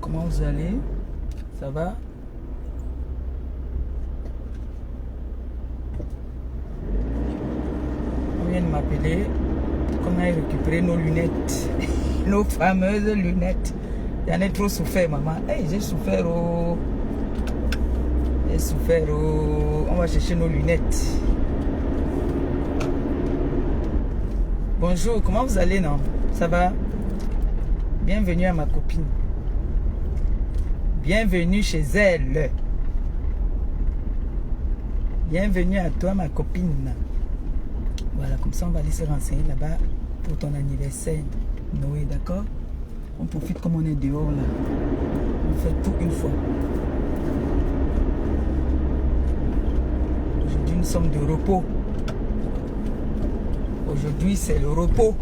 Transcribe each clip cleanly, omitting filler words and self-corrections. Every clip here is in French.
Comment vous allez? Ça va? On vient de m'appeler qu'on aille récupérer nos lunettes. Nos fameuses lunettes. J'en ai trop souffert, maman. Hey, j'ai souffert, oh. J'ai souffert, oh. On va chercher nos lunettes. Bonjour, comment vous allez, non? Ça va? Bienvenue à ma copine. Bienvenue chez elle. Bienvenue à toi, ma copine. Voilà, comme ça, on va aller se renseigner là-bas pour ton anniversaire. Noé, d'accord? On profite comme on est dehors, là. On fait tout une fois. Aujourd'hui, nous sommes de repos. Aujourd'hui, c'est le repos.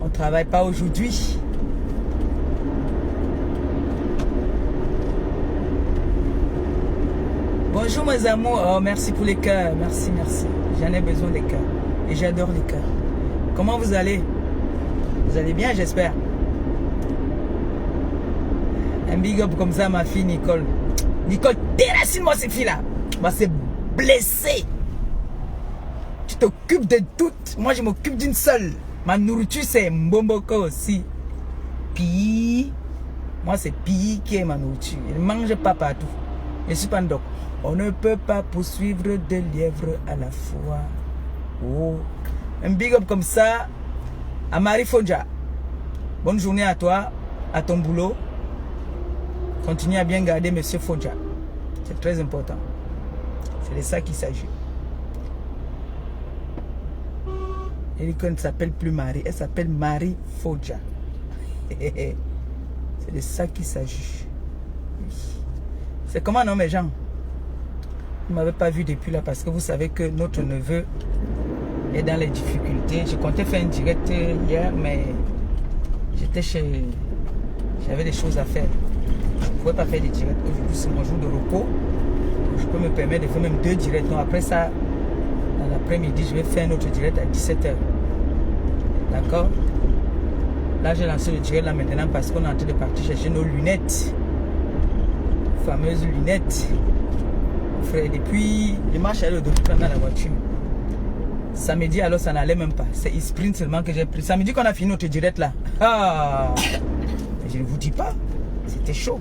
On ne travaille pas aujourd'hui. Bonjour mes amours. Oh, merci pour les cœurs. Merci, merci. J'en ai besoin des cœurs. Et j'adore les cœurs. Comment vous allez? Vous allez bien, j'espère. Un big up comme ça, ma fille Nicole. Nicole, déracine-moi cette fille-là. On va se blesser. Tu t'occupes de toutes. Moi, je m'occupe d'une seule. Ma nourriture, c'est Mbomboko aussi. Puis, moi, c'est Pi qui est ma nourriture. Il ne mange pas partout. Je suis pas un doc. On ne peut pas poursuivre deux lièvres à la fois. Oh. Un big up comme ça à Marie Fonja. Bonne journée à toi, à ton boulot. Continue à bien garder Monsieur Fonja. C'est très important. C'est de ça qu'il s'agit. Elle ne s'appelle plus Marie, elle s'appelle Marie Fonja. C'est de ça qu'il s'agit. C'est comment non mes gens? Vous ne m'avez pas vu depuis là parce que vous savez que notre neveu est dans les difficultés. Je comptais faire un direct hier, mais j'étais chez... J'avais des choses à faire. Je ne pouvais pas faire des directs. Aujourd'hui, c'est mon jour de repos. Je peux me permettre de faire même 2 directs. Donc après ça, dans l'après-midi, je vais faire un autre direct à 17 h. D'accord? Là, j'ai lancé le direct là maintenant parce qu'on est en train de partir chercher nos lunettes. Fameuses lunettes. Frère, depuis dimanche, elle est de prendre dans la voiture. Samedi, alors ça n'allait même pas. C'est e-sprint seulement que j'ai pris. Samedi qu'on a fini notre direct là. Ah! Je ne vous dis pas. C'était chaud.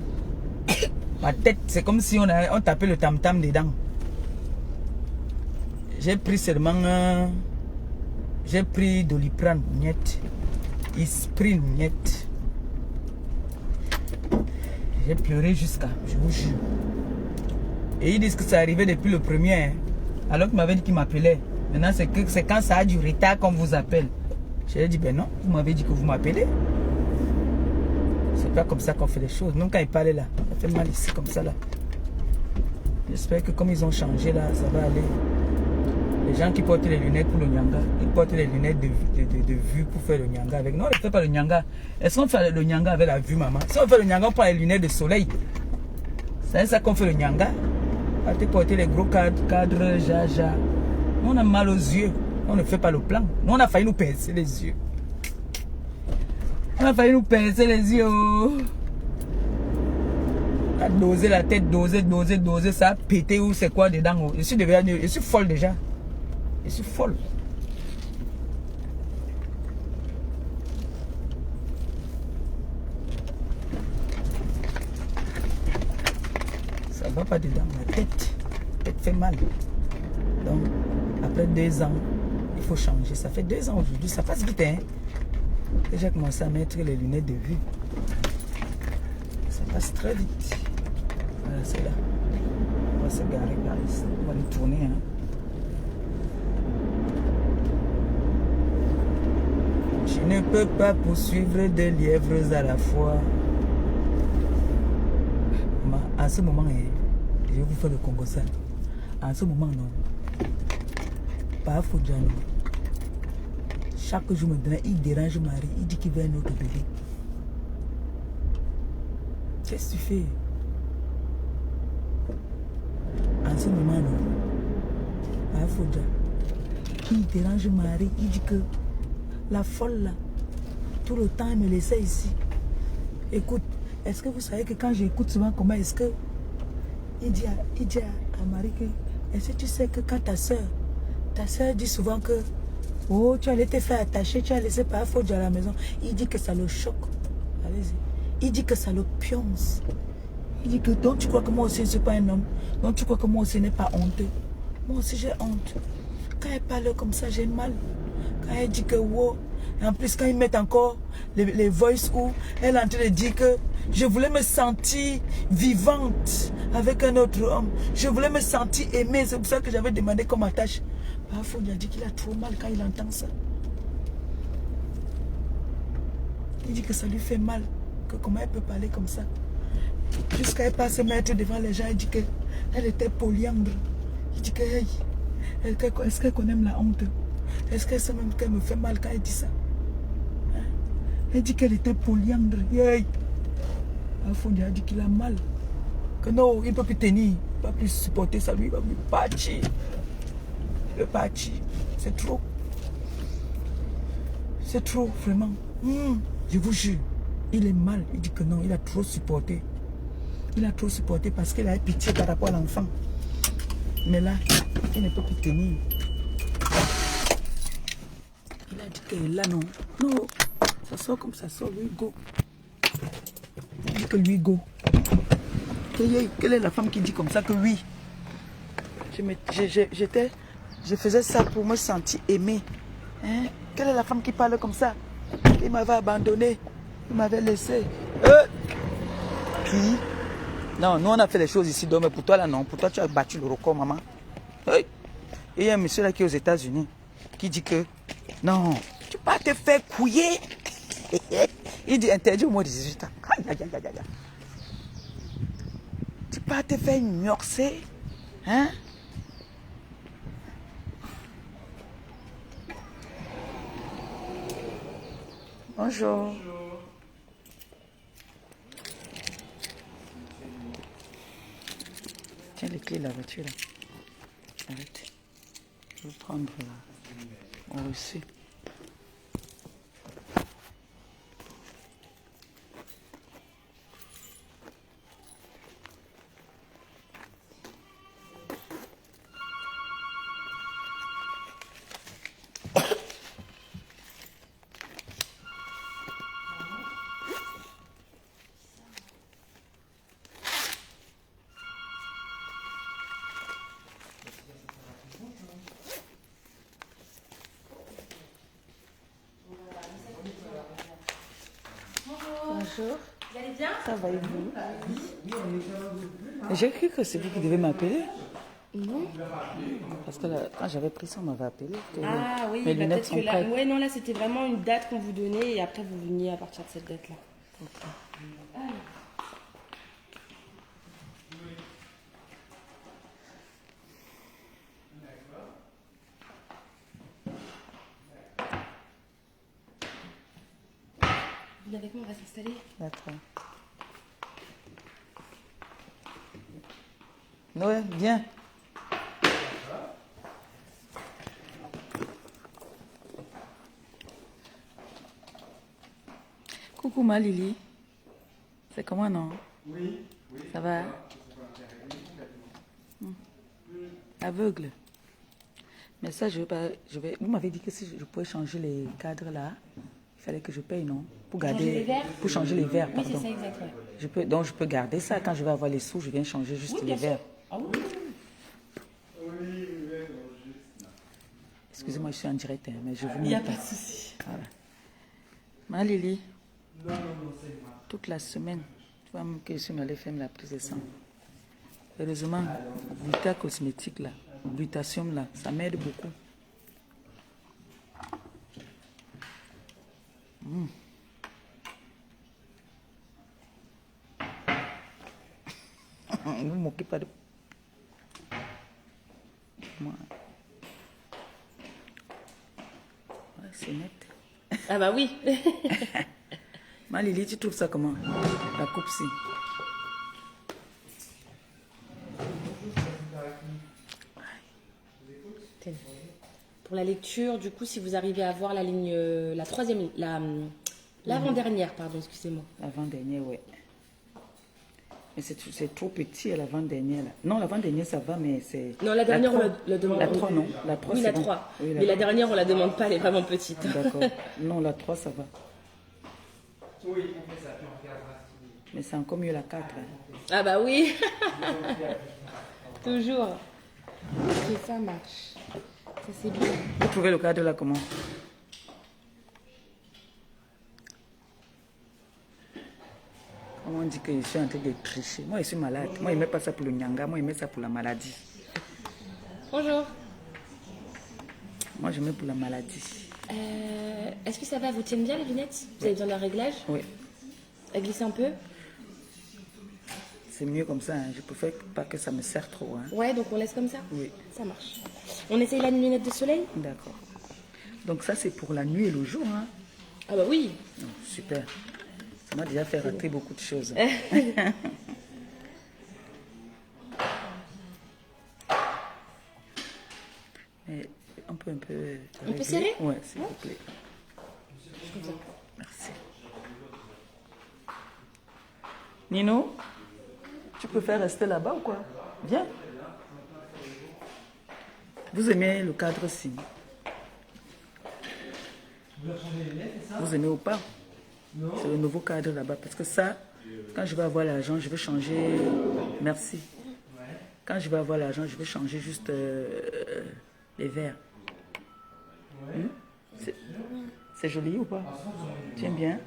Ma tête, c'est comme si on tapait le tam-tam dedans. J'ai pris seulement... j'ai pris Doliprane, niet. E-sprint, niet. J'ai pleuré jusqu'à... Je vous jure. Et ils disent que c'est arrivé depuis le premier. Hein. Alors qu'ils m'avaient dit qu'ils m'appelaient. Maintenant, c'est quand ça a du retard qu'on vous appelle. J'ai dit, ben non, vous m'avez dit que vous m'appelez. C'est pas comme ça qu'on fait les choses. Même quand ils parlaient là, ça fait mal ici, comme ça là. J'espère que comme ils ont changé là, ça va aller. Les gens qui portent les lunettes pour le Nyanga, ils portent les lunettes de vue pour faire le Nyanga avec. Non, on ne fait pas le Nyanga. Est-ce qu'on fait le Nyanga avec la vue, maman? Si on fait le Nyanga, on prend les lunettes de soleil. C'est ça qu'on fait le Nyanga. On va porter les gros cadres, jaja. Nous, on a mal aux yeux. On ne fait pas le plan. Nous, on a failli nous pincer les yeux. On a failli nous pincer les yeux. On a dosé la tête, dosé. Ça a pété ou c'est quoi dedans. Je suis folle déjà. Je suis folle. ne va pas dedans. La tête fait mal. Donc, après 2 ans, il faut changer. Ça fait 2 ans aujourd'hui. Ça passe vite, hein. Et j'ai commencé à mettre les lunettes de vue. Ça passe très vite. Voilà, c'est là. On va se garer par ici. On va les tourner, hein. Je ne peux pas poursuivre 2 lièvres à la fois. À ce moment, je vais vous faire le Congo ça. À ce moment, non. Pas Fodjano. Chaque jour maintenant, il dérange Marie. Il dit qu'il veut un autre bébé. Qu'est-ce que tu fais? En ce moment, non. Pas Fodja. Il dérange Marie. Il dit que la folle là, tout le temps, elle me laissait ici. Écoute, est-ce que vous savez que quand j'écoute souvent comment est-ce que il dit à Marie que est-ce que tu sais que quand ta soeur dit souvent que oh tu allais te faire attacher, tu as laissé par faute à la maison, il dit que ça le choque. Allez-y. Il dit que ça le pionce. Il dit que donc tu crois que moi aussi je ne suis pas un homme, donc tu crois que moi aussi je n'ai pas honteux. Moi aussi j'ai honte. Quand elle parle comme ça, j'ai mal. Quand elle dit que wow, et en plus quand ils mettent encore les voice où elle est en train de dire que je voulais me sentir vivante avec un autre homme. Je voulais me sentir aimée. C'est pour ça que j'avais demandé qu'on m'attache. Parfois, il a dit qu'il a trop mal quand il entend ça. Il dit que ça lui fait mal. Que comment elle peut parler comme ça. Jusqu'à elle pas se mettre devant les gens. Il dit qu'elle était polyandre. Il dit que hey, est-ce qu'elle connaît la honte? Est-ce qu'elle sait même qu'elle me fait mal quand elle dit ça? Hein? Elle dit qu'elle était polyandre. Hey. Il a dit qu'il a mal. Que non, il ne peut plus tenir. Il ne va plus supporter ça. Lui, il va plus partir. Il veut partir. C'est trop. C'est trop, vraiment. Je vous jure. Il est mal. Il dit que non, il a trop supporté. Il a trop supporté parce qu'il a pitié par rapport à l'enfant. Mais là, il ne peut plus tenir. Il a dit que là, non. Non. Ça sort comme ça sort. Lui, go. Il dit que lui, go. Quelle est la femme qui dit comme ça que oui? Je faisais ça pour me sentir aimée. Hein? Quelle est la femme qui parle comme ça? Il m'avait abandonné. Il m'avait laissé. Qui? Non, nous on a fait les choses ici, mais pour toi là non. Pour toi tu as battu le record, maman. Et il y a un monsieur là qui est aux États-Unis qui dit que non, tu vas te faire couiller. Il dit interdit au moins de 18 ans. Tu vas te faire gnorcer. Hein? Bonjour. Tiens les clés de la voiture là. Arrête. Je vais prendre mon reçu. Bonjour. Vous allez bien? Ça va et vous? J'ai cru que c'est vous qui devez m'appeler. Non. Parce que là, quand j'avais pris ça, on m'avait appelé. Ah oui, mes lunettes peut-être sont que là. prêtes. Ouais, non, là c'était vraiment une date qu'on vous donnait et après vous veniez à partir de cette date-là. Okay. Venez avec moi, on va s'installer. D'accord. Noé, viens. Coucou ma Lily. C'est comment non? Oui. Ça va? Aveugle. Mais ça, je vais pas. Vous m'avez dit que si je pouvais changer les cadres là, il fallait que je paye, non? pour Changer garder, les verres? pour changer les verres, Oui, pardon. c'est ça, exact. Ouais. Donc je peux garder ça. Quand je vais avoir les sous, je viens changer juste Oui, les bien sûr. verres. Ah oui. Excusez-moi, je suis en direct, hein, mais je vous Il n'y a montre. pas de souci. Voilà. Ma Lily, toute la semaine, tu vois que je suis allée faire la prise de sang. Heureusement, Gluta cosmétique là, Glutatium là, ça m'aide beaucoup. Ne vous moquez pas de moi. Ouais, c'est net. Ah bah oui. Ma Lily, tu trouves ça comment? La coupe-ci. Pour la lecture, du coup, si vous arrivez à voir la ligne, la troisième ligne, l'avant-dernière, pardon, excusez-moi. L'avant-dernière, ouais. Mais c'est trop petit, l'avant-dernière. Là. Non, l'avant-dernière, ça va, mais c'est... Non, la dernière, on la demande. La 3, non. La 3, Oui, c'est la bon. 3. Oui, Mais la dernière, on la demande pas, elle est vraiment petite. D'accord. Non, la 3, ça va. Oui, on fait ça, puis on regardera. Mais c'est encore mieux la 4. Hein. Ah bah oui. Toujours. Ok, ça marche. Ça, c'est bien. Vous trouvez le cadre là comment? On dit que je suis en train de tricher. Moi, je suis malade. Moi, je ne mets pas ça pour le nyanga. Moi, je mets ça pour la maladie. Bonjour. Moi, je mets pour la maladie. Est-ce que ça va? Vous tiennent bien les lunettes? Vous avez besoin d'un réglage? Oui. À glisser un peu? C'est mieux comme ça. Hein. Je préfère pas que ça me serre trop. Hein. Ouais, donc on laisse comme ça? Oui. Ça marche. On essaye la lunette de soleil? D'accord. Donc ça, c'est pour la nuit et le jour. Hein. Ah bah oui. Oh, super. Ça m'a déjà fait rater beaucoup de choses. Mais on peut un peu... On peut serrer? Oui, s'il vous plaît. Comme ça. Merci. Nino, tu préfères rester là-bas ou quoi? Viens. Vous aimez le cadre-ci? Vous aimez ou pas? C'est le nouveau cadre là-bas. Parce que ça, quand je vais avoir l'argent, je vais changer... Merci. Quand je vais avoir l'argent, je vais changer juste les verres. C'est joli ou pas? Tu aimes bien?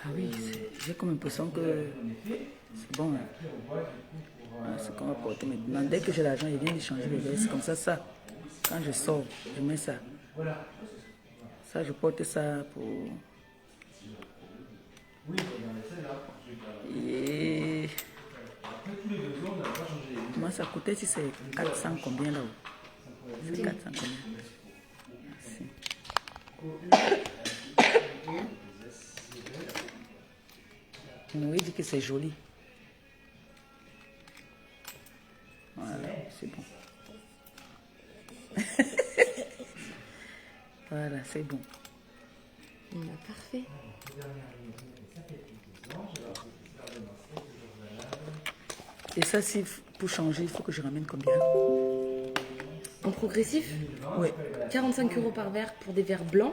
Ah oui, j'ai comme l'impression que c'est bon. Hein. Ah, c'est qu'on va porter maintenant. Dès que j'ai l'argent, il vient de changer les verres. C'est comme ça. Quand je sors, je mets ça. Ça, je porte ça pour... Et... Moi, ça coûtait si c'est 400 combien là-haut? C'est 400 combien? Merci. On dit que c'est joli. Voilà, c'est bon. Voilà, c'est bon. Parfait. Et ça, si pour changer, il faut que je ramène combien? En progressif? Oui. 45 € par verre pour des verres blancs.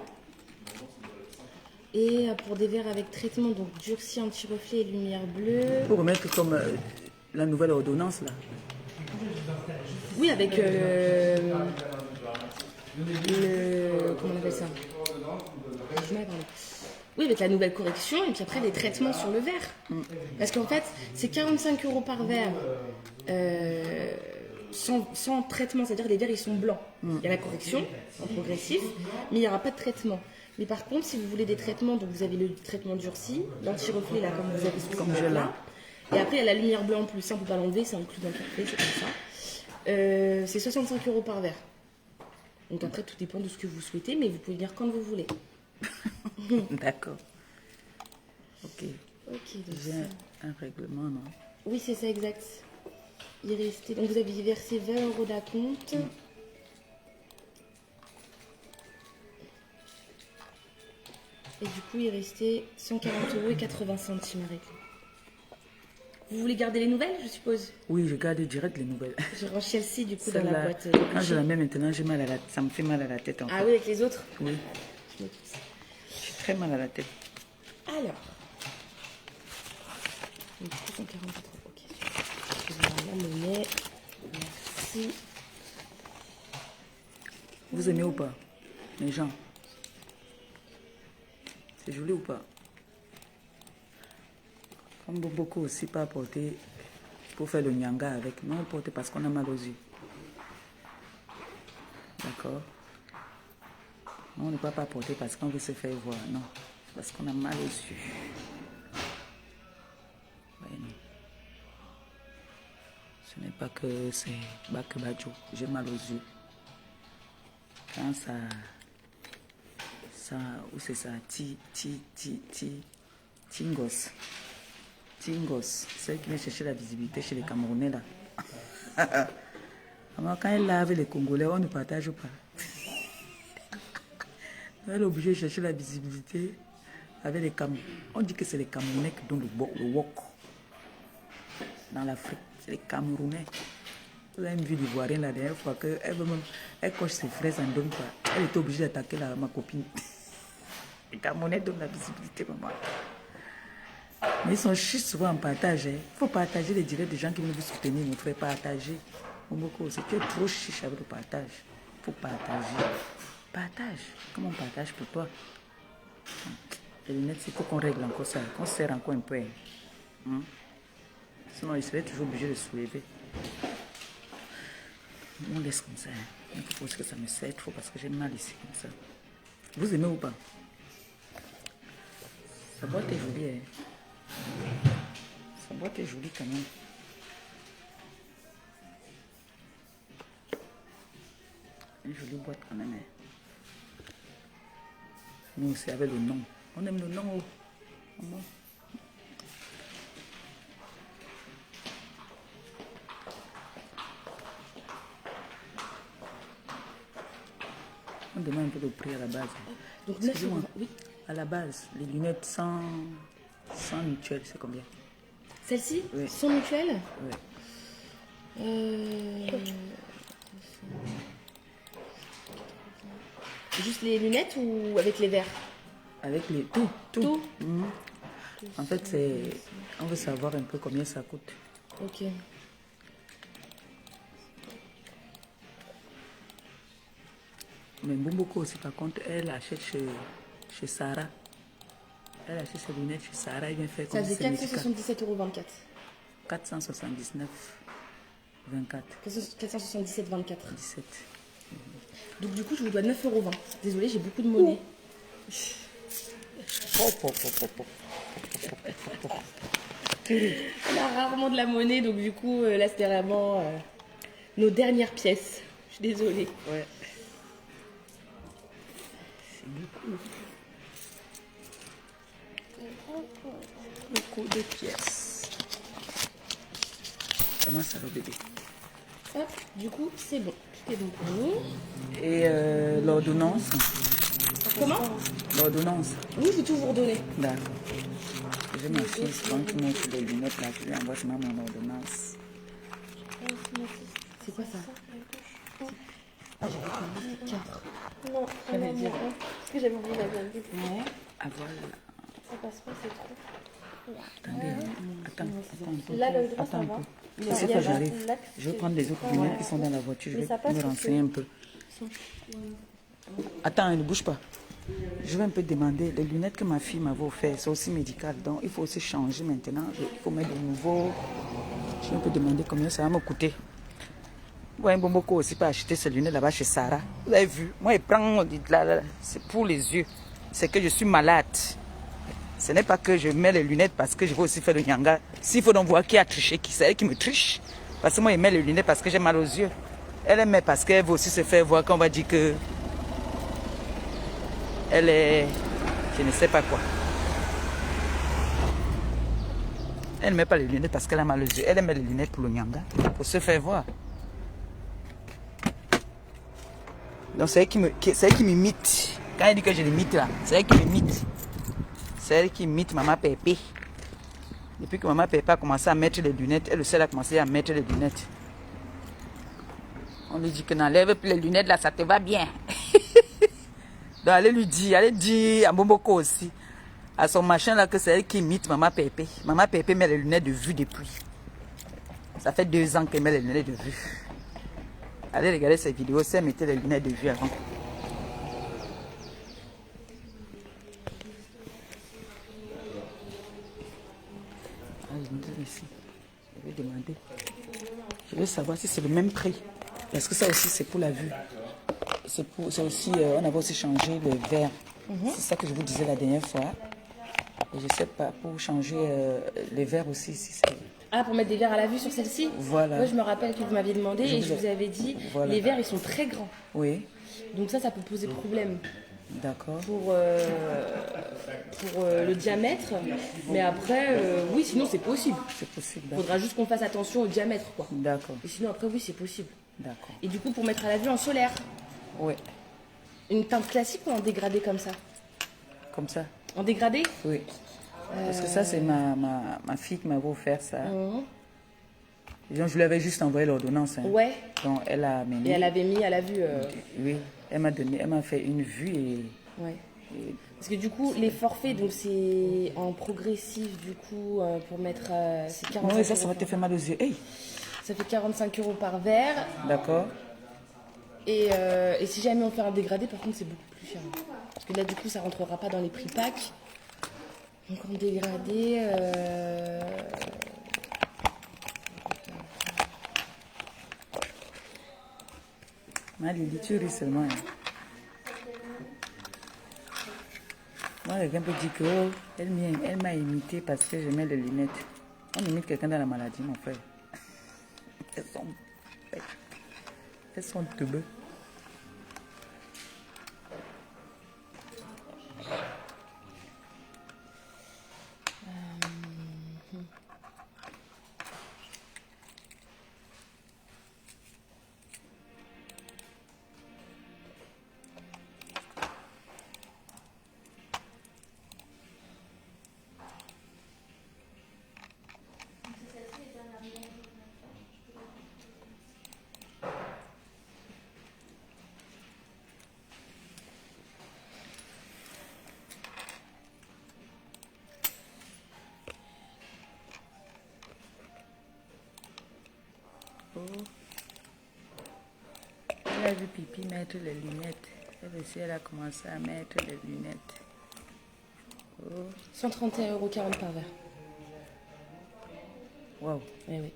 Et pour des verres avec traitement, donc durci, anti-reflet et lumière bleue. Pour remettre comme la nouvelle ordonnance là. Oui, avec comment on appelle ça? Oui, avec la nouvelle correction et puis après les traitements sur le verre. Parce qu'en fait, c'est 45 € par verre sans traitement, c'est-à-dire que les verres ils sont blancs. Il y a la correction en progressif, mais il n'y aura pas de traitement. Mais par contre, si vous voulez des traitements, donc vous avez le traitement durci, l'anti-reflet là, comme vous avez ce Comme je l'ai là. Et après, il y a la lumière bleue en plus, ça on ne peut pas l'enlever, c'est inclus dans le forfait, c'est comme ça. C'est 65 € par verre. Donc après, tout dépend de ce que vous souhaitez, mais vous pouvez venir quand vous voulez. D'accord. Ok. Ok, donc J'ai ça... un règlement, non? Oui, c'est ça, exact. Il restait... Donc vous avez versé 20 € d'acompte. Et du coup, il restait 140 € et 80 centimes à régler. Vous voulez garder les nouvelles, je suppose? Oui, je garde direct les nouvelles. Je range celle-ci, du coup, dans la Celle-là, boîte. quand je la mets maintenant, j'ai mal à la tête. Ça me fait mal à la tête en Ah fait. oui, avec les autres? Oui, Je mets tout ça. j'ai très mal à la tête. Alors. Donc, 344 €. Ok, super. Je vais la monnaie. Merci. Vous aimez ou pas, les gens? C'est joli ou pas? Comme beaucoup aussi pas porter pour faire le nyanga avec. Non, porter parce qu'on a mal aux yeux. D'accord? On ne peut pas porter parce qu'on veut se faire voir. Non, parce qu'on a mal aux yeux. Ouais, non. Ce n'est pas que c'est Bakebadjo. J'ai mal aux yeux. Quand ça où c'est ça, Tingos. Tingos, celle qui vient chercher la visibilité chez les Camerounais là. Alors, quand elle lave les Congolais, on ne partage pas. Elle est obligée de chercher la visibilité avec les Camerounais. On dit que c'est les Camerounais qui donnent le wok dans l'Afrique. C'est les Camerounais. Vous avez vu l'Ivoirienne la dernière fois qu'elle coche ses fraises en donne pas. Elle était obligée d'attaquer ma copine. Les Camerounais donnent la visibilité, maman. Mais ils sont chiches souvent en partage. Il faut partager les directs des gens qui veulent vous soutenir, mon frère. Partager. C'est que tu es trop chiche avec le partage. Il faut partager. Partage. Comment on partage pour toi? Les lunettes, il faut qu'on règle encore ça. Qu'on serre encore un peu. Sinon, il serait toujours obligé de soulever. On laisse comme ça. Il faut que ça me serre trop parce que j'ai mal ici comme ça. Vous aimez ou pas? Sa boîte est jolie. Hein? Sa boîte est jolie quand même. Une jolie boîte quand même. Hein? Nous aussi avec le nom. On aime le nom. On demande un peu de prix à la base. Donc 9 €. Oui. À la base, les lunettes sans mutuelle, c'est combien? Celle-ci? Oui. Sans mutuelle? Oui. Juste les lunettes ou avec les verres? Avec les tout. En fait, on veut savoir un peu combien ça coûte. Ok. Mais Bomboko aussi, par contre, elle achète chez Sarah. Elle achète ses lunettes chez Sarah. Elle vient faire comme ça faisait 477,24 €. 479,24. 477,24. 17. Donc du coup, je vous dois 9,20 €. Désolée, j'ai beaucoup de monnaie. On a rarement de la monnaie, donc du coup, là, c'était vraiment nos dernières pièces. Je suis désolée. Ouais. C'est beaucoup de pièces. Comment ça va, bébé? Hop, du coup, c'est bon. Tout est bon pour nous. Et l'ordonnance? Comment? L'ordonnance? Oui, j'ai tout vous redonné. D'accord. Je m'insiste quand tu mets les lunettes là, je lui envoie seulement mon ordonnance. C'est quoi ça? Ah, j'avais pas 4. Non, J'allais dire. parce que j'avais oublié la date. Ouais. Ah voilà. Ça passe pas, c'est trop. Attendez, attends. Là, le droit, ça Attends va. un peu. Il y a- C'est il y quoi a j'arrive? l'axe Je vais prendre les autres lunettes qui sont dans la voiture. Je Mais ça vais passe me parce renseigner que- un peu. Attends, ne bouge pas. Je vais un peu demander les lunettes que ma fille m'avait offertes. C'est aussi médical. Donc il faut aussi changer maintenant. Il faut mettre de nouveaux. Je vais un peu demander combien ça va me coûter. Ouais, Bomboko aussi peut acheter ses lunettes là-bas chez Sarah. Vous avez vu? Moi, il prend là, c'est pour les yeux. C'est que je suis malade. Ce n'est pas que je mets les lunettes parce que je veux aussi faire le nyanga. S'il faut donc voir qui a triché, qui c'est elle qui me triche. Parce que moi, il met les lunettes parce que j'ai mal aux yeux. Elle met parce qu'elle veut aussi se faire voir qu'on va dire que elle est... Je ne sais pas quoi. Elle ne met pas les lunettes parce qu'elle a mal aux yeux. Elle met les lunettes pour le nyanga, pour se faire voir. Donc c'est elle qui m'imite. Quand elle dit que je l'imite là, c'est elle qui m'imite. C'est elle qui imite Maman Pépé. Depuis que maman Pépé a commencé à mettre les lunettes, elle aussi elle a commencé à mettre les lunettes. On lui dit que n'enlève plus les lunettes là, ça te va bien. Donc allez dire à Momoko aussi, à son machin là, que c'est elle qui imite maman Pépé. Maman Pépé met les lunettes de vue depuis. Ça fait 2 ans qu'elle met les lunettes de vue. Allez regarder ces vidéos, c'est mettre les lunettes de vue avant. Ici. Je vais demander. Je veux savoir si c'est le même prix. Parce que ça aussi, c'est pour la vue. C'est aussi, on avait aussi changé le verre. C'est ça que je vous disais la dernière fois. Et je sais pas, pour changer les verres aussi. Si ah, pour mettre des verres à la vue sur celle-ci? Voilà. Moi, je me rappelle que vous m'aviez demandé et je vous avais dit, voilà. Les verres, ils sont très grands. Oui. Donc ça peut poser problème. D'accord. Pour le diamètre, mais après, oui, sinon c'est possible. C'est possible. Il faudra juste qu'on fasse attention au diamètre, quoi. D'accord. Et sinon après, oui, c'est possible. D'accord. Et du coup, pour mettre à la vue en solaire. Oui. Une teinte classique ou en dégradé comme ça? Comme ça. En dégradé? Oui. Parce que ça, c'est ma fille qui m'avait offert ça. Donc, je lui avais juste envoyé l'ordonnance. Hein. Ouais. Donc, elle a amené. Et elle avait mis à la vue. Oui. Elle m'a fait une vue et... Ouais. Parce que du coup, les forfaits, donc c'est en progressif, du coup, pour mettre... c'est 45 non, ça va te faire mal aux yeux. Hey. Ça fait 45 € par verre. D'accord. Et si jamais on fait un dégradé, par contre, c'est beaucoup plus cher. Parce que là, du coup, ça rentrera pas dans les prix pack. Donc en dégradé... Lily, tu ris seulement. Hein. Moi, quelqu'un peut dire que oh, elle m'a imité parce que je mets les lunettes. On imite quelqu'un dans la maladie, mon frère. Elles sont bêtes. Elles sont teubées. Elle a vu Pipi mettre les lunettes. Elle aussi, elle a commencé à mettre les lunettes. Oh. 131,40 € par verre. Waouh. Oui, oui.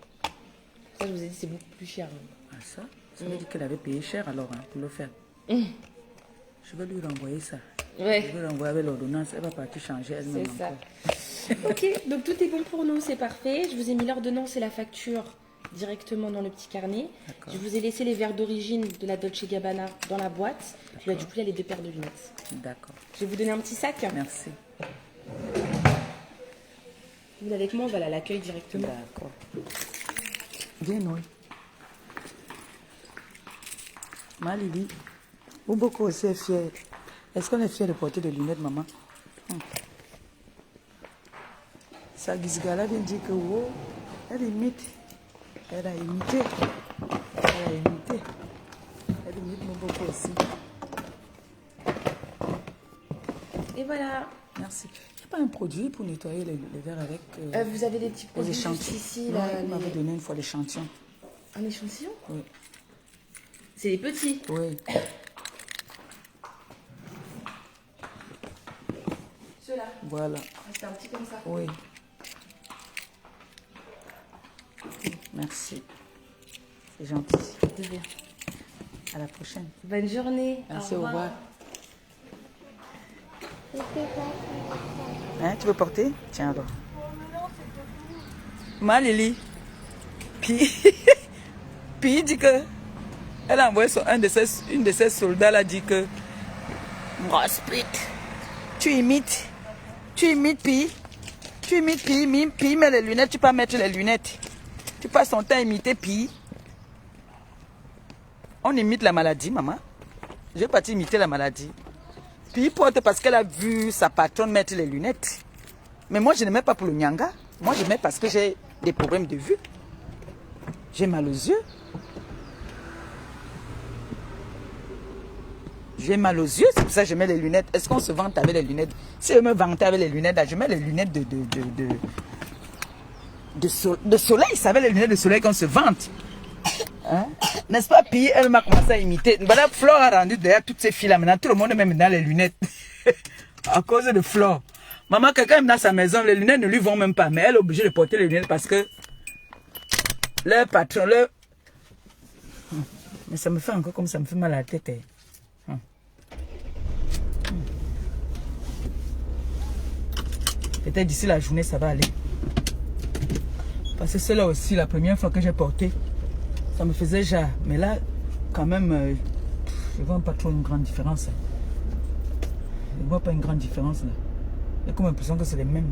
Ça, je vous ai dit, c'est beaucoup plus cher. Ah, ça veut dire qu'elle avait payé cher alors hein, pour le faire. Je vais lui renvoyer ça. Ouais. Je vais lui renvoyer avec l'ordonnance. Elle va partir changer elle-même. C'est ça. Ok, donc tout est bon pour nous, c'est parfait. Je vous ai mis l'ordonnance et la facture directement dans le petit carnet. Je vous ai laissé les verres d'origine de la Dolce Gabbana dans la boîte. Puis là, du coup, il y a les 2 paires de lunettes. D'accord. Je vais vous donner un petit sac. Merci. Vous venez avec moi, on va à l'accueil directement. D'accord. Bien, oui. Ma Lily, beaucoup aussi est fière. Est-ce qu'on est fier de porter des lunettes, maman? Sa Gizgala vient dire que wow, elle imite. Elle a imité. Elle a imité. Elle imite mon beaucoup aussi. Et voilà. Merci. Il n'y a pas un produit pour nettoyer les verres avec... vous avez des petits produits juste ici. Là, vous m'avez donné une fois l'échantillon. Un échantillon? Oui. C'est les petits? Oui. Ceux-là? Voilà. C'est un petit comme ça? Oui. Merci. C'est gentil. De rien. À la prochaine. Bonne journée. Merci, au revoir. Hein, tu veux porter? Tiens alors. Ma Lily. Puis il dit que elle a envoyé une de ses soldats là dit que Rospit, tu imites Pi. Tu imites Pi met les lunettes, tu peux pas mettre les lunettes. Tu passes ton temps à imiter Pi. On imite la maladie, maman. Je vais partir imiter la maladie. Puis porte parce qu'elle a vu sa patronne mettre les lunettes. Mais moi, je ne mets pas pour le nyanga. Moi, je mets parce que j'ai des problèmes de vue. J'ai mal aux yeux. J'ai mal aux yeux, c'est pour ça que je mets les lunettes. Est-ce qu'on se vante avec les lunettes? Si je me vantais avec les lunettes, là, je mets les lunettes de soleil. Ça avec les lunettes de soleil qu'on se vante. Hein? N'est-ce pas? Puis elle m'a commencé à imiter. Madame Flore a rendu derrière toutes ces filles-là. Maintenant, tout le monde met maintenant les lunettes. À cause de Flore. Maman, quelqu'un est dans sa maison, les lunettes ne lui vont même pas. Mais elle est obligée de porter les lunettes parce que leur patron, Mais ça me fait encore comme ça me fait mal à la tête. Peut-être d'ici la journée, ça va aller. Parce que c'est là aussi la première fois que j'ai porté. Ça me faisait déjà. Mais là, quand même, je ne vois pas trop une grande différence. Je ne vois pas une grande différence là. J'ai comme l'impression que c'est les mêmes.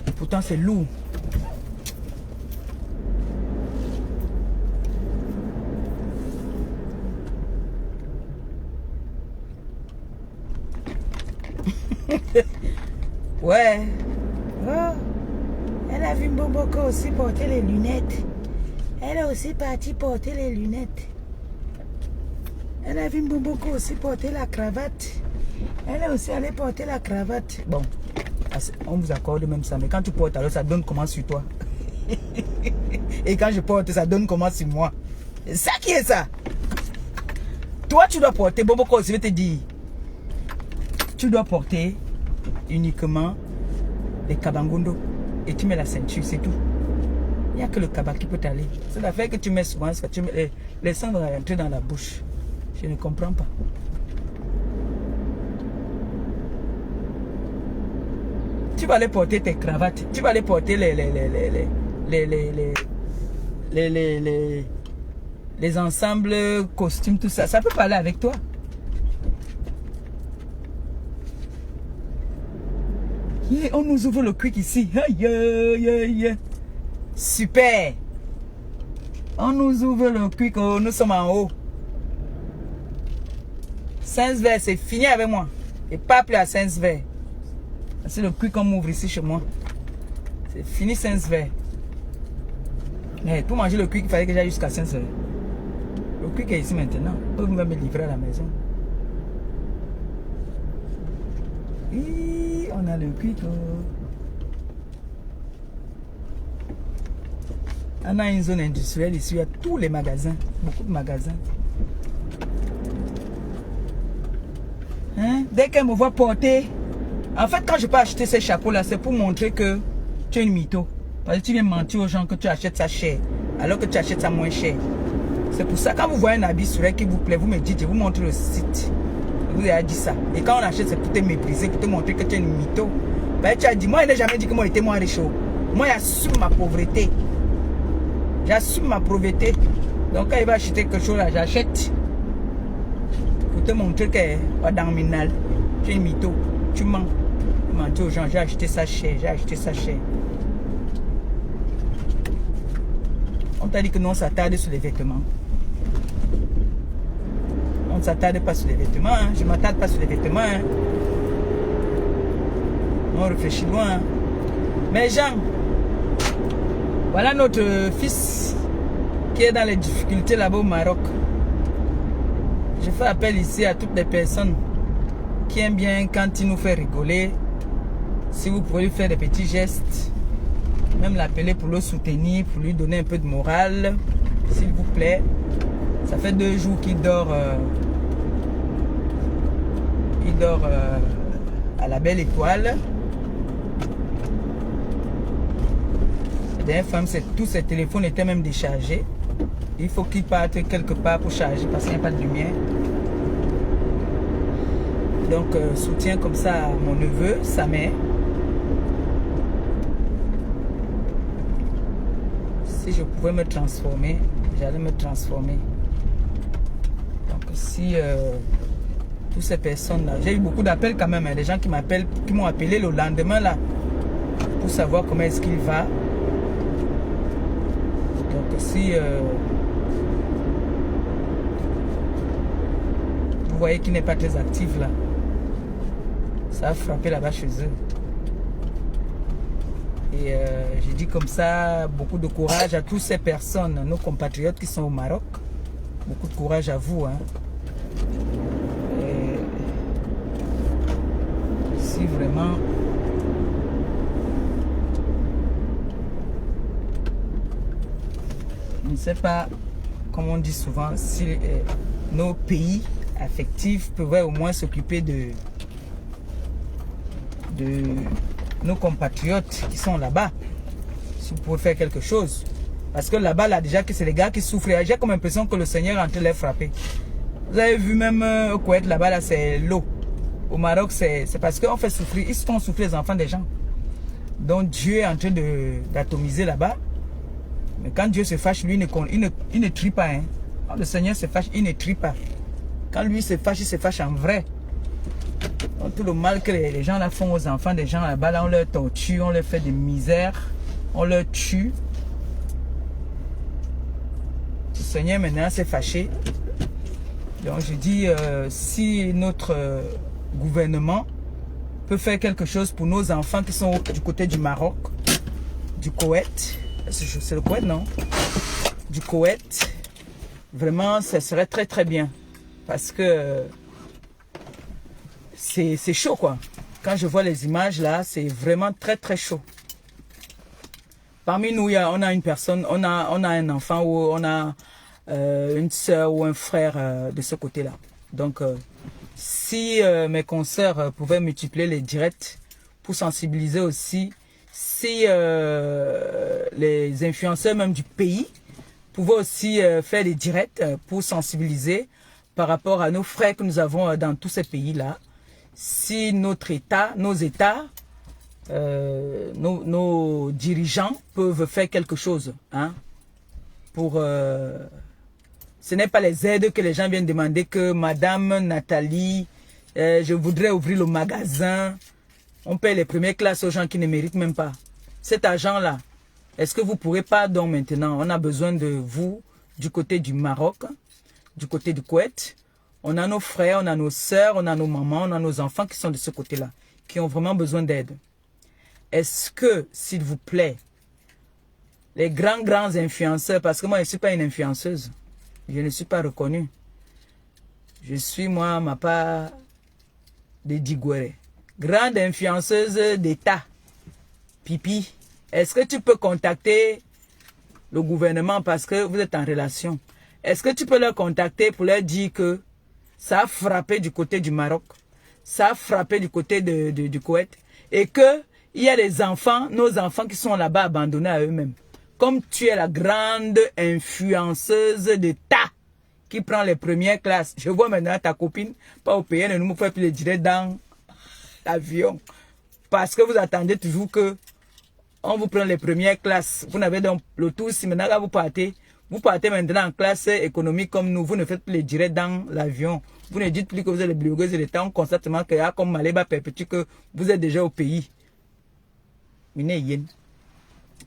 Et pourtant, c'est lourd. Ouais. Oh. Elle a vu Mboboko aussi porter les lunettes. Elle est aussi partie porter les lunettes. Elle a vu Mboboko aussi porter la cravate. Elle est aussi allée porter la cravate. Bon, on vous accorde même ça. Mais quand tu portes, alors ça donne comment sur toi. Et quand je porte, ça donne comment sur moi. C'est ça qui est ça. Toi, tu dois porter. Mboboko, je vais te dire. Tu dois porter uniquement les kabangondo et tu mets la ceinture, c'est tout. Il n'y a que le kaba qui peut t'aller. C'est l'affaire que tu mets souvent, que tu mets les sangs vont rentrer dans la bouche. Je ne comprends pas. Tu vas aller porter tes cravates, tu vas aller porter les ensembles, costumes, tout ça. Ça peut pas aller avec toi. Yeah, on nous ouvre le quick ici. Super. On nous ouvre le quick. Oh, nous sommes en haut. 15 verres, c'est fini avec moi. Et pas plus à 15 verres. C'est le quick qu'on m'ouvre ici chez moi. C'est fini 15 verres. Mais pour manger le quick, il fallait que j'aille jusqu'à 15 verres. Le quick est ici maintenant. Vous pouvez me livrer à la maison. On a le quick. On a une zone industrielle ici, il y a tous les magasins, beaucoup de magasins. Hein? Dès qu'elle me voit porter, en fait quand je peux acheter ces chapeaux là, c'est pour montrer que tu es une mytho. Parce que tu viens mentir aux gens que tu achètes ça cher, alors que tu achètes ça moins cher. C'est pour ça quand vous voyez un habit sur elle qui vous plaît, vous me dites, je vous montre le site. Vous avez dit ça. Et quand on achète, c'est pour te mépriser, pour te montrer que tu es une mytho. Ben, tu as dit, moi, je n'ai jamais dit que moi, j'étais moins riche. Moi, j'assume ma pauvreté. J'assume ma pauvreté. Donc, quand il va acheter quelque chose, j'achète. Pour te montrer que dans minal, tu es une mytho. Tu mens. Tu mens aux gens, j'ai acheté ça cher, j'ai acheté ça cher. On t'a dit que non, ça tarde sur les vêtements. On ne s'attarde pas sur les vêtements, hein. Je ne m'attarde pas sur les vêtements. Hein. On réfléchit loin. Hein. Mais Jean, voilà notre fils qui est dans les difficultés là-bas au Maroc. Je fais appel ici à toutes les personnes qui aiment bien quand il nous fait rigoler. Si vous pouvez lui faire des petits gestes, même l'appeler pour le soutenir, pour lui donner un peu de morale, s'il vous plaît. Ça fait 2 jours qu'il dort. Il dort à la Belle Étoile. La dernière fois, tous ses téléphones étaient même déchargés. Il faut qu'il parte quelque part pour charger parce qu'il n'y a pas de lumière. Donc, soutien comme ça à mon neveu, sa mère. Si je pouvais me transformer, j'allais me transformer. Donc, si toutes ces personnes-là, j'ai eu beaucoup d'appels quand même, hein, des gens qui m'appellent, qui m'ont appelé le lendemain là, pour savoir comment est-ce qu'il va. Donc, si vous voyez qu'il n'est pas très actif là, Ça a frappé là-bas chez eux. Et j'ai dit comme ça, beaucoup de courage à toutes ces personnes, nos compatriotes qui sont au Maroc. Beaucoup de courage à vous. Hein. Et si vraiment... Je ne sais pas, comme on dit souvent, si nos pays affectifs pouvaient au moins s'occuper de nos compatriotes qui sont là-bas. Si vous pouvez faire quelque chose. Parce que là-bas, là, déjà que c'est les gars qui souffrent. J'ai comme l'impression que le Seigneur est en train de les frapper. Vous avez vu même au Koweït, là-bas, là, c'est l'eau. Au Maroc, c'est parce qu'on fait souffrir. Ils se font souffrir les enfants des gens. Donc Dieu est en train d'atomiser là-bas. Mais quand Dieu se fâche, lui, il ne trie pas. Hein. Quand le Seigneur se fâche, il ne trie pas. Quand lui se fâche en vrai. Donc, tout le mal que les gens là font aux enfants des gens là-bas, là, on leur torture, on leur fait des misères, on leur tue. Le Seigneur maintenant s'est fâché. Donc je dis, si notre gouvernement peut faire quelque chose pour nos enfants qui sont du côté du Maroc, du Koweït, c'est le Koweït, non? Du Koweït, vraiment, ça serait très très bien. Parce que c'est chaud, quoi. Quand je vois les images là, c'est vraiment très très chaud. Parmi nous, on a une personne, on a un enfant ou on a une soeur ou un frère de ce côté-là. Donc, si mes consoeurs pouvaient multiplier les directs pour sensibiliser aussi, si les influenceurs même du pays pouvaient aussi faire des directs pour sensibiliser par rapport à nos frères que nous avons dans tous ces pays-là, si notre État, nos États, nos dirigeants peuvent faire quelque chose, hein, pour... ce n'est pas les aides que les gens viennent demander que Madame Nathalie, je voudrais ouvrir le magasin. On paie les premières classes aux gens qui ne méritent même pas. Cet argent-là, est-ce que vous ne pourrez pas donc maintenant, on a besoin de vous du côté du Maroc, du côté du Koweït. On a nos frères, on a nos sœurs, on a nos mamans, on a nos enfants qui sont de ce côté-là, qui ont vraiment besoin d'aide. Est-ce que, s'il vous plaît, les grands influenceurs, parce que moi je ne suis pas une influenceuse, je ne suis pas reconnue. Je suis moi, ma part de Digouere. Grande influenceuse d'État. Pipi, est-ce que tu peux contacter le gouvernement parce que vous êtes en relation? Est-ce que tu peux leur contacter pour leur dire que ça a frappé du côté du Maroc, ça a frappé du côté du Koweït et que il y a des enfants, nos enfants qui sont là-bas abandonnés à eux-mêmes. Comme tu es la grande influenceuse d'État qui prend les premières classes. Je vois maintenant ta copine, pas au pays, ne nous fait plus les directs dans l'avion. Parce que vous attendez toujours que on vous prend les premières classes. Vous n'avez donc le tout. Si maintenant vous partez maintenant en classe économique comme nous. Vous ne faites plus les directs dans l'avion. Vous ne dites plus que vous êtes les blogueuses de l'État. On constate seulement qu'il y a comme Maléba perpétue que vous êtes déjà au pays.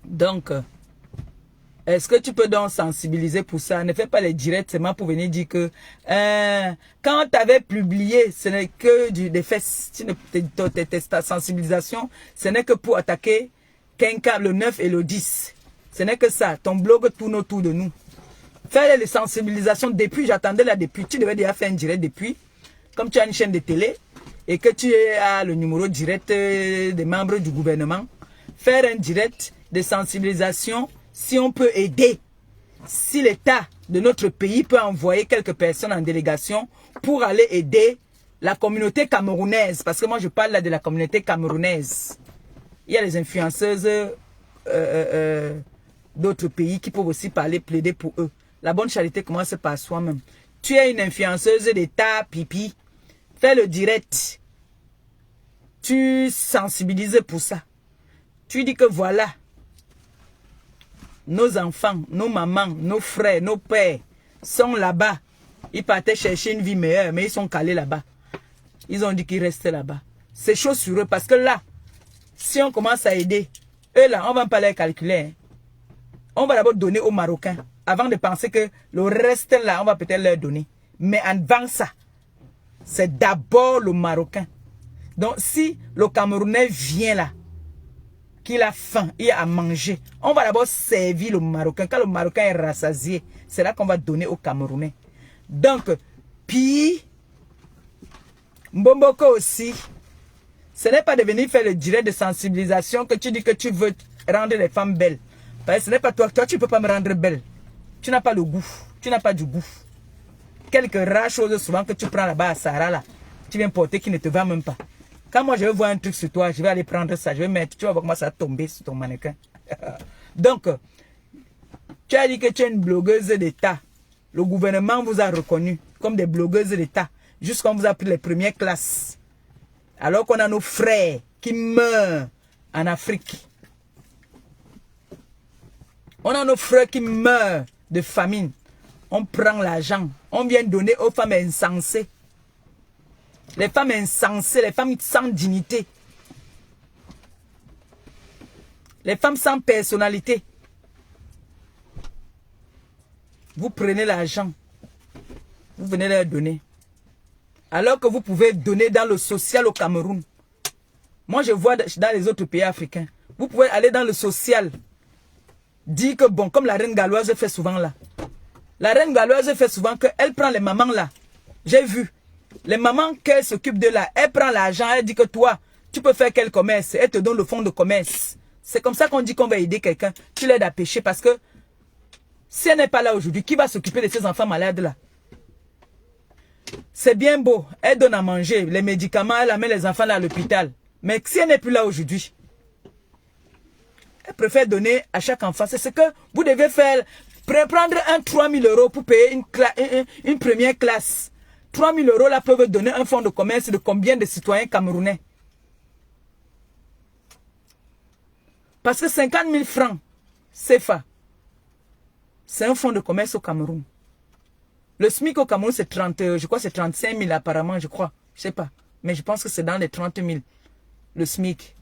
Donc, est-ce que tu peux donc sensibiliser pour ça? Ne fais pas les directs seulement pour venir dire que quand tu avais publié, ce n'est que des faits, ta sensibilisation, ce n'est que pour attaquer Kenka le 9 et le 10. Ce n'est que ça. Ton blog tourne autour de nous. Faire les sensibilisations depuis, j'attendais là depuis, tu devais déjà faire un direct depuis, comme tu as une chaîne de télé et que tu as le numéro direct des membres du gouvernement. Faire un direct de sensibilisation si on peut aider, si l'État de notre pays peut envoyer quelques personnes en délégation pour aller aider la communauté camerounaise. Parce que moi je parle là de la communauté camerounaise. Il y a les influenceuses d'autres pays qui peuvent aussi parler, plaider pour eux. La bonne charité commence par soi-même. Tu es une influenceuse d'État, pipi. Fais le direct. Tu sensibilises pour ça. Tu dis que voilà, nos enfants, nos mamans, nos frères, nos pères sont là-bas. Ils partaient chercher une vie meilleure, mais ils sont calés là-bas. Ils ont dit qu'ils restaient là-bas. C'est chaud sur eux parce que là, si on commence à aider, eux là, on ne va pas les calculer. Hein. On va d'abord donner aux Marocains avant de penser que le reste là, on va peut-être leur donner. Mais avant ça, c'est d'abord le Marocain. Donc, si le Camerounais vient là, qu'il a faim, il a à manger, on va d'abord servir le Marocain. Quand le Marocain est rassasié, c'est là qu'on va donner au Camerounais. Donc, puis, Mbomboko aussi, ce n'est pas de venir faire le direct de sensibilisation que tu dis que tu veux rendre les femmes belles. Parce que ce n'est pas toi. Toi, tu ne peux pas me rendre belle. Tu n'as pas le goût. Tu n'as pas du goût. Quelques rares choses souvent que tu prends là-bas à Sarah, là, tu viens porter qui ne te va même pas. Quand moi je vais voir un truc sur toi, je vais aller prendre ça, je vais mettre, tu vas voir comment ça va tomber sur ton mannequin. Donc, tu as dit que tu es une blogueuse d'État. Le gouvernement vous a reconnu comme des blogueuses d'État. Jusqu'à on vous a pris les premières classes. Alors qu'on a nos frères qui meurent en Afrique. On a nos frères qui meurent de famine. On prend l'argent. On vient donner aux femmes insensées. Les femmes insensées, les femmes sans dignité. Les femmes sans personnalité. Vous prenez l'argent. Vous venez leur donner. Alors que vous pouvez donner dans le social au Cameroun. Moi, je vois dans les autres pays africains. Vous pouvez aller dans le social. Dire que bon, comme la reine galloise fait souvent là. La reine galloise fait souvent qu'elle prend les mamans là. J'ai vu. Les mamans qu'elle s'occupe de là, elle prend l'argent, elle dit que toi, tu peux faire quel commerce. Elle te donne le fonds de commerce. C'est comme ça qu'on dit qu'on va aider quelqu'un. Tu l'aides à pêcher parce que si elle n'est pas là aujourd'hui, qui va s'occuper de ces enfants malades là? C'est bien beau. Elle donne à manger, les médicaments, elle amène les enfants là à l'hôpital. Mais si elle n'est plus là aujourd'hui, elle préfère donner à chaque enfant. C'est ce que vous devez faire. Prendre un 3 000 € pour payer une première classe. 3 000 € là peuvent donner un fonds de commerce de combien de citoyens camerounais? Parce que 50 000 francs CFA, c'est un fonds de commerce au Cameroun. Le SMIC au Cameroun, c'est 30, je crois c'est 35 000 apparemment, je crois. Je sais pas. Mais je pense que c'est dans les 30 000, le SMIC.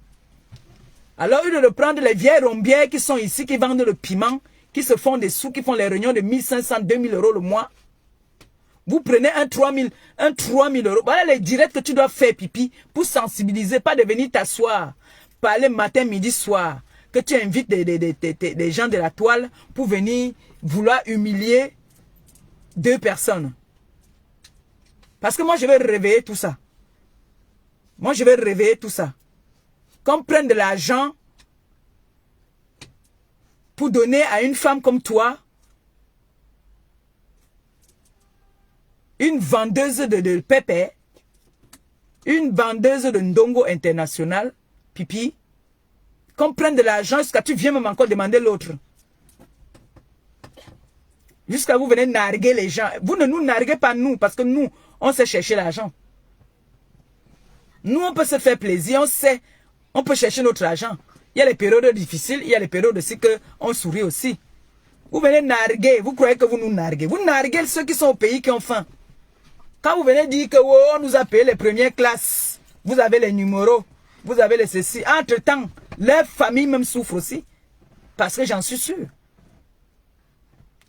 Alors, au lieu de prendre les vieilles rombières qui sont ici, qui vendent le piment, qui se font des sous, qui font les réunions de 1 500, 2 000 € le mois, vous prenez un 3 000 €. Voilà les directs que tu dois faire, pipi, pour sensibiliser, pas de venir t'asseoir, parler matin, midi, soir, que tu invites des gens de la toile pour venir vouloir humilier 2 personnes. Parce que moi, je vais réveiller tout ça. Moi, je vais réveiller tout ça. Qu'on prenne de l'argent pour donner à une femme comme toi, une vendeuse de pépé, une vendeuse de ndongo international, pipi, qu'on prenne de l'argent jusqu'à tu viens même encore demander l'autre. Jusqu'à vous venez narguer les gens. Vous ne nous narguez pas nous, parce que nous, on sait chercher l'argent. Nous, on peut se faire plaisir, on sait, on peut chercher notre argent. Il y a les périodes difficiles, il y a les périodes aussi qu'on sourit aussi. Vous venez narguer, vous croyez que vous nous narguez. Vous narguez ceux qui sont au pays qui ont faim. Quand vous venez dire que oh, on nous a payé les premières classes, vous avez les numéros, vous avez les ceci. Entre-temps, leur famille même souffre aussi. Parce que j'en suis sûr.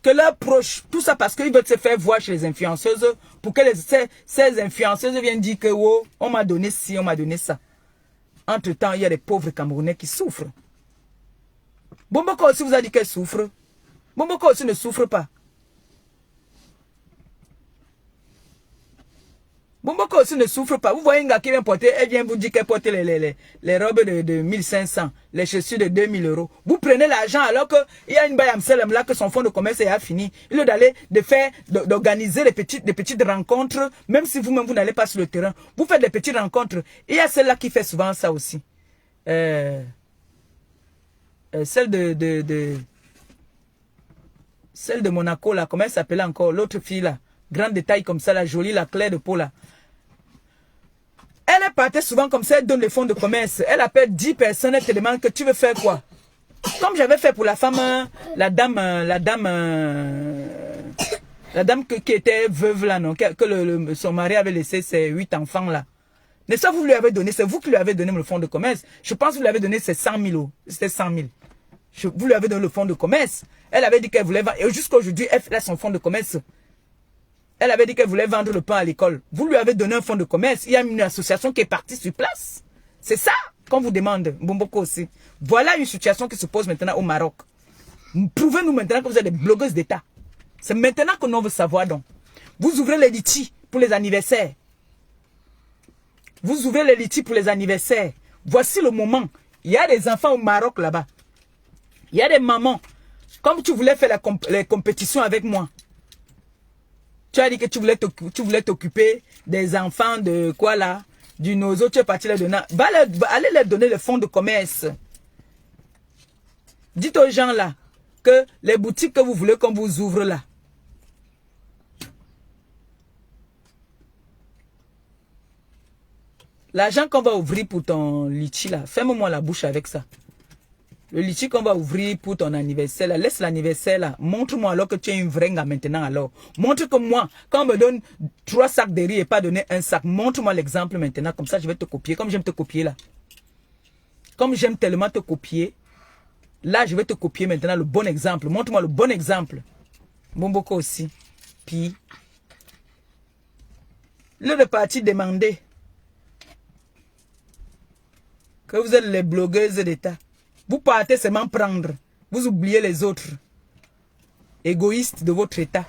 Que leurs proches, tout ça parce qu'ils veulent se faire voir chez les influenceuses pour que ces influenceuses viennent dire que oh, on m'a donné ci, on m'a donné ça. Entre-temps, il y a des pauvres Camerounais qui souffrent. Bomboko aussi vous a dit qu'elle souffre. Bomboko aussi ne souffre pas. Bomboko aussi ne souffre pas. Vous voyez une gars qui vient porter, elle vient vous dire qu'elle porte les robes de 1500, les chaussures de 2000 €. Vous prenez l'argent alors qu'il y a une bayamselem là que son fonds de commerce est fini. Il est d'aller, d'organiser des petites rencontres, même si vous-même vous n'allez pas sur le terrain. Vous faites des petites rencontres. Il y a celle-là qui fait souvent ça aussi. Celle de Monaco là, comment elle s'appelait encore? L'autre fille là. Grande détail comme ça, la jolie, la claire de peau là. Elle est partie souvent comme ça, elle donne les fonds de commerce. Elle appelle 10 personnes, elle te demande que tu veux faire quoi. Comme j'avais fait pour la femme, la dame qui était veuve là, non, que son mari avait laissé ses 8 enfants là. Mais ça, vous lui avez donné, c'est vous qui lui avez donné le fonds de commerce. Je pense que vous lui avez donné ses 100 000 €. C'était 100 000. Vous lui avez donné le fonds de commerce. Elle avait dit qu'elle voulait vendre. Et jusqu'à aujourd'hui, elle fait son fonds de commerce. Elle avait dit qu'elle voulait vendre le pain à l'école. Vous lui avez donné un fonds de commerce. Il y a une association qui est partie sur place. C'est ça qu'on vous demande, Bomboko aussi. Voilà une situation qui se pose maintenant au Maroc. Prouvez-nous maintenant que vous êtes des blogueuses d'État. C'est maintenant que nous veut savoir donc. Vous ouvrez les litis pour les anniversaires. Vous ouvrez les litis pour les anniversaires. Voici le moment. Il y a des enfants au Maroc là-bas. Il y a des mamans. Comme tu voulais faire les compétitions avec moi. Tu as dit que tu voulais t'occuper des enfants de quoi là? Du nozo, tu es parti les donner. Allez leur donner le fonds de commerce. Dites aux gens là que les boutiques que vous voulez qu'on vous ouvre là. L'argent qu'on va ouvrir pour ton litchi là, ferme-moi la bouche avec ça. Le litchi qu'on va ouvrir pour ton anniversaire là, laisse l'anniversaire là. Montre-moi alors que tu es une vraie gars maintenant alors. Montre que moi, quand on me donne 3 sacs de riz et pas donner un sac, montre-moi l'exemple maintenant. Comme ça, je vais te copier. Comme j'aime te copier là. Comme j'aime tellement te copier, là, je vais te copier maintenant le bon exemple. Montre-moi le bon exemple. Bomboko aussi. Puis, le parti demandait que vous êtes les blogueuses d'État. Vous partez seulement prendre. Vous oubliez les autres. Égoïstes de votre État.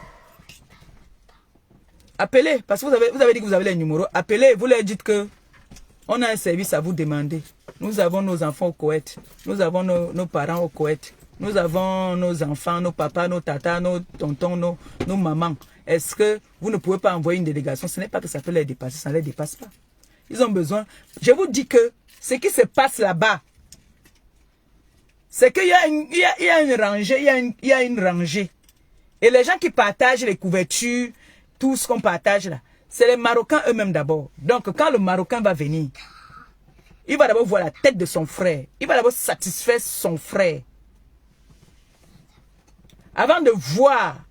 Appelez, parce que vous avez dit que vous avez les numéros. Appelez, vous leur dites que on a un service à vous demander. Nous avons nos enfants au Koweït. Nous avons nos parents au Koweït. Nous avons nos enfants, nos papas, nos tatas, nos tontons, nos mamans. Est-ce que vous ne pouvez pas envoyer une délégation? Ce n'est pas que ça peut les dépasser, ça ne les dépasse pas. Ils ont besoin. Je vous dis que ce qui se passe là-bas, c'est qu'il y a une rangée, il y a une rangée. Et les gens qui partagent les couvertures, tout ce qu'on partage là, c'est les Marocains eux-mêmes d'abord. Donc quand le Marocain va venir, il va d'abord voir la tête de son frère. Il va d'abord satisfaire son frère. Avant de voir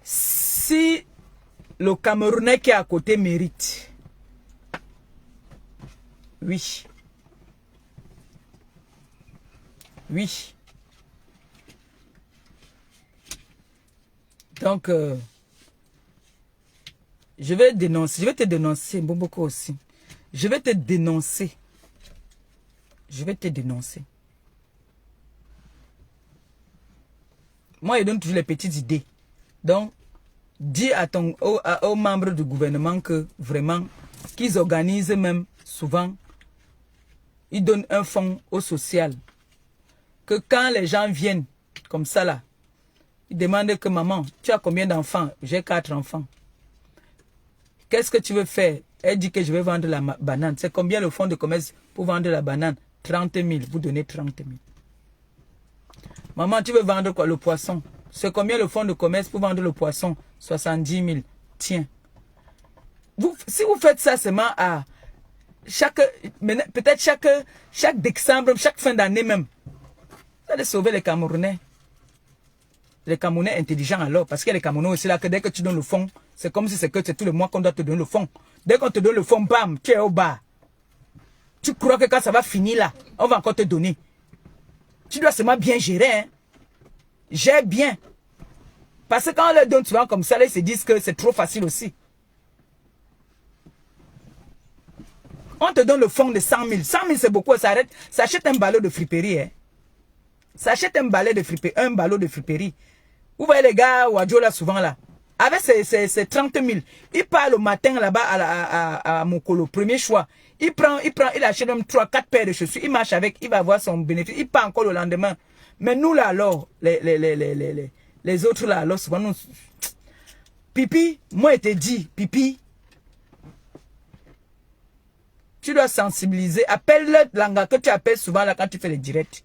si le Camerounais qui est à côté mérite. Oui. Oui. Donc, je vais te dénoncer, Bomboko aussi. Je vais te dénoncer. Je vais te dénoncer. Moi, je donne toujours les petites idées. Donc, dis aux membres du gouvernement que vraiment, qu'ils organisent même souvent, ils donnent un fonds au social. Que quand les gens viennent comme ça là, ils demandent que maman, tu as combien d'enfants? J'ai 4 enfants. Qu'est-ce que tu veux faire? Elle dit que je vais vendre la banane. C'est combien le fonds de commerce pour vendre la banane? 30 000. Vous donnez 30 000. Maman, tu veux vendre quoi? Le poisson. C'est combien le fonds de commerce pour vendre le poisson? 70 000. Tiens. Si vous faites ça seulement à peut-être chaque décembre, chaque fin d'année même, vous allez sauver les Camerounais. Les Camerounais intelligents alors, parce qu'il y a les Camerounais aussi là, que dès que tu donnes le fonds, c'est comme si c'est tous les mois qu'on doit te donner le fonds. Dès qu'on te donne le fonds, bam, tu es au bas. Tu crois que quand ça va finir là, on va encore te donner. Tu dois seulement bien gérer. Hein. Gère bien. Parce que quand on leur donne souvent comme ça, là, ils se disent que c'est trop facile aussi. On te donne le fonds de 100 000. 100 000 c'est beaucoup, ça arrête. Ça achète un ballot de friperie. Hein. Ça achète un ballot de friperie. Vous voyez les gars, Wadjo là, souvent là. Avec ces 30 000, il part le matin là-bas à Mokolo, premier choix. Il achète même 3-4 paires de chaussures. Il marche avec, il va avoir son bénéfice. Il part encore le lendemain. Mais nous là alors, les autres là alors, souvent nous. Pipi, moi je te dis, Pipi, tu dois sensibiliser. Appelle-le Langa que tu appelles souvent là quand tu fais les directs.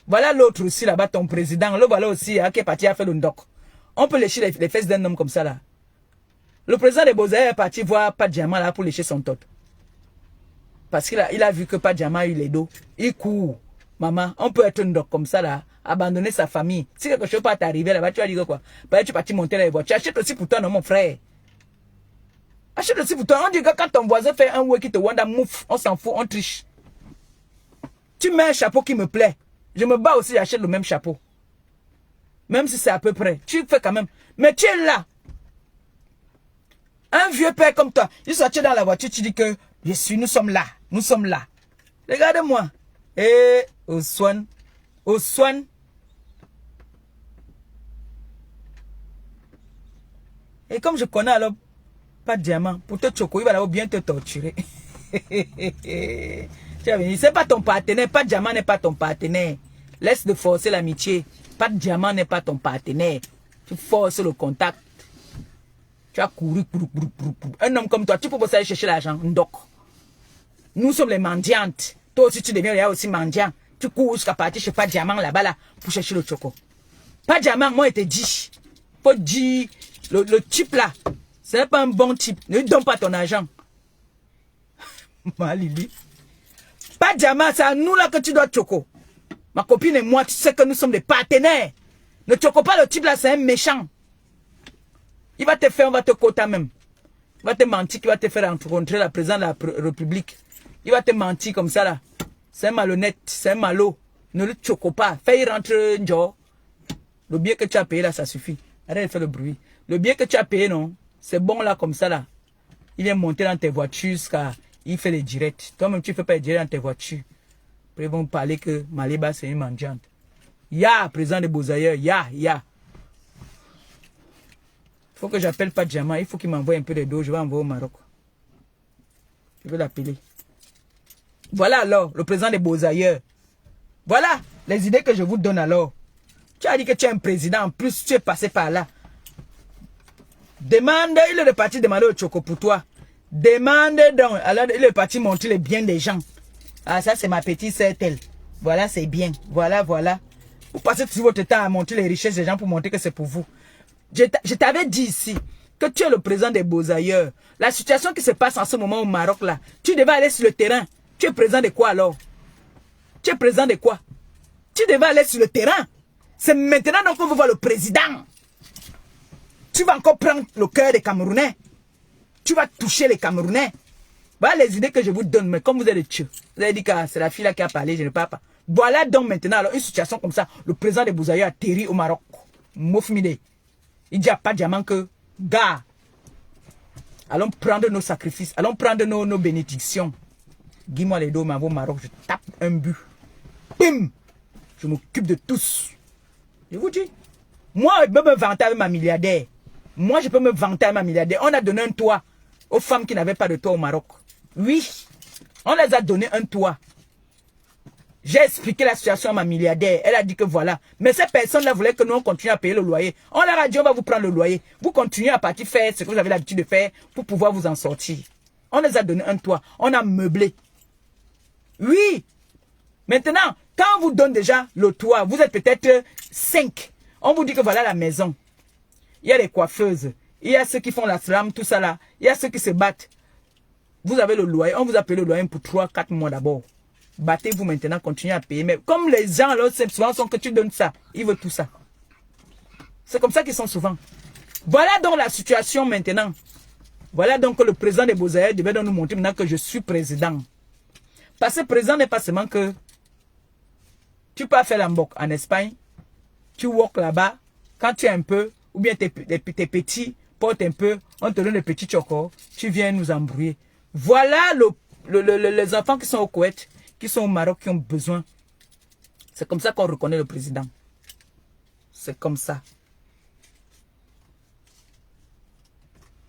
Voilà l'autre aussi là-bas, ton président. Le voilà aussi qui est parti à faire le ndoc. On peut lécher les fesses d'un homme comme ça là. Le président de Beaux-Arts est parti voir Padjama là pour lécher son tot. Parce qu'il a vu que Padjama a eu les dos. Il court. Maman, on peut être un ndoc comme ça là. Abandonner sa famille. Si quelque chose peut t'arriver là-bas, tu vas dire quoi? Bah, tu es parti monter la voiture. Tu achètes aussi pour toi, non mon frère. Achète aussi pour toi. On dit que quand ton voisin fait un ouais qui te wanda mouf, on s'en fout, on triche. Tu mets un chapeau qui me plaît. Je me bats aussi, j'achète le même chapeau. Même si c'est à peu près. Tu fais quand même. Mais tu es là. Un vieux père comme toi, il sortit dans la voiture, tu dis que nous sommes là. Nous sommes là. Regardez-moi. Et au soin. Au soin. Et comme je connais alors, pas de diamant. Pour te choco, il va bien te torturer. C'est pas ton partenaire. Pas de diamant n'est pas ton partenaire. Laisse de forcer l'amitié. Pas de diamant n'est pas ton partenaire. Tu forces le contact. Tu as couru. Un homme comme toi, tu peux pas aller chercher l'argent. Nous sommes les mendiantes. Toi aussi, tu deviens aussi mendiant. Tu cours jusqu'à partir chez pas de diamant là-bas là, pour chercher le choco. Pas de diamant, moi, je te dis. Faut dire, le type là, ce n'est pas un bon type. Ne lui donne pas ton argent. Ma Lili. Pas de diamant, c'est à nous là que tu dois choco. Ma copine et moi, tu sais que nous sommes des partenaires. Ne choco pas le type là, c'est un méchant. Il va te faire, on va te quota même. Il va te mentir, il va te faire rencontrer la présidente de la République. Il va te mentir comme ça là. C'est un malhonnête, c'est un malot. Ne le choco pas. Fais-y rentrer un jour. Le billet que tu as payé là, ça suffit. Arrête de faire le bruit. Le billet que tu as payé, non, c'est bon là comme ça là. Il vient monter dans tes voitures jusqu'à... Il fait les directs. Toi-même, tu ne fais pas les directs dans tes voitures. Après, ils vont parler que Maléba, c'est une mendiante. Ya, président des Beaux-Ailleurs, ya. Il faut que j'appelle pas Diamant. Il faut qu'il m'envoie un peu de dos. Je vais envoyer au Maroc. Je vais l'appeler. Voilà alors, le président des Beaux-Ailleurs. Voilà les idées que je vous donne alors. Tu as dit que tu es un président. En plus, tu es passé par là. Demande, il est parti demander au Choco pour toi. Demande donc. Alors, il est parti montrer les biens des gens. Ah, ça, c'est ma petite sœur telle. Voilà, c'est bien. Voilà. Vous passez tout votre temps à montrer les richesses des gens pour montrer que c'est pour vous. Je t'avais dit ici que tu es le président des Beaux-Ailleurs. La situation qui se passe en ce moment au Maroc, là, tu devais aller sur le terrain. Tu es président de quoi alors? Tu es président de quoi? Tu devais aller sur le terrain. C'est maintenant donc qu'on veut voir le président. Tu vas encore prendre le cœur des Camerounais. Tu vas toucher les Camerounais. Voilà les idées que je vous donne. Mais comme vous êtes des tueux, vous avez dit que c'est la fille là qui a parlé, je ne parle pas. Voilà donc maintenant alors, une situation comme ça. Le président des Beaux-Ailleurs atterrit au Maroc. Mofmide. Il dit à pas de diamant que, gars, allons prendre nos sacrifices. Allons prendre nos bénédictions. Dis-moi les deux, mais au Maroc, je tape un but. Bim! Je m'occupe de tous. Je vous dis. Moi, je peux me vanter avec ma milliardaire. Moi, je peux me vanter avec ma milliardaire. On a donné un toit aux femmes qui n'avaient pas de toit au Maroc. Oui. On les a donné un toit. J'ai expliqué la situation à ma milliardaire. Elle a dit que voilà. Mais ces personnes-là voulaient que nous on continue à payer le loyer. On leur a dit on va vous prendre le loyer. Vous continuez à partir faire ce que vous avez l'habitude de faire pour pouvoir vous en sortir. On les a donné un toit. On a meublé. Oui. Maintenant, quand on vous donne déjà le toit, vous êtes peut-être 5. On vous dit que voilà la maison. Il y a les coiffeuses. Il y a ceux qui font la slam, tout ça là. Il y a ceux qui se battent. Vous avez le loyer. On vous a payé le loyer pour 3-4 mois d'abord. Battez-vous maintenant, continuez à payer. Mais comme les gens, là, souvent, sont que tu donnes ça. Ils veulent tout ça. C'est comme ça qu'ils sont souvent. Voilà donc la situation maintenant. Voilà donc que le président des Beaux-Ailleurs devait donc nous montrer maintenant que je suis président. Parce que président n'est pas seulement que tu peux faire l'ambok en Espagne. Tu walk là-bas. Quand tu es un peu, ou bien t'es petit, porte un peu, on te donne des petits chocos. Tu viens nous embrouiller. Voilà les enfants qui sont au Koweït, qui sont au Maroc, qui ont besoin. C'est comme ça qu'on reconnaît le président. C'est comme ça.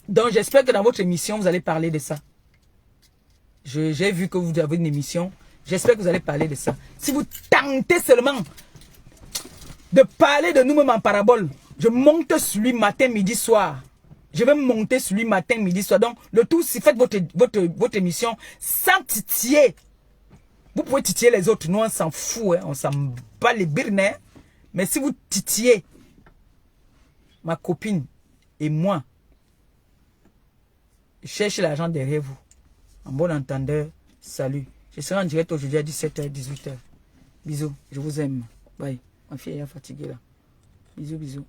Donc j'espère que dans votre émission, vous allez parler de ça. J'ai vu que vous avez une émission. J'espère que vous allez parler de ça. Si vous tentez seulement de parler de nous-mêmes en parabole, je monte sur lui matin, midi, soir. Je vais monter sur lui matin, midi, soir. Donc, le tout, si faites votre émission sans titiller. Vous pouvez titiller les autres. Nous, on s'en fout. Hein. On s'en bat les birnes. Mais si vous titillez ma copine et moi, cherchez l'argent derrière vous. En bon entendeur, salut. Je serai en direct aujourd'hui à 17h, 18h. Bisous, je vous aime. Bye. Ma fille est fatiguée là. Bisous, bisous.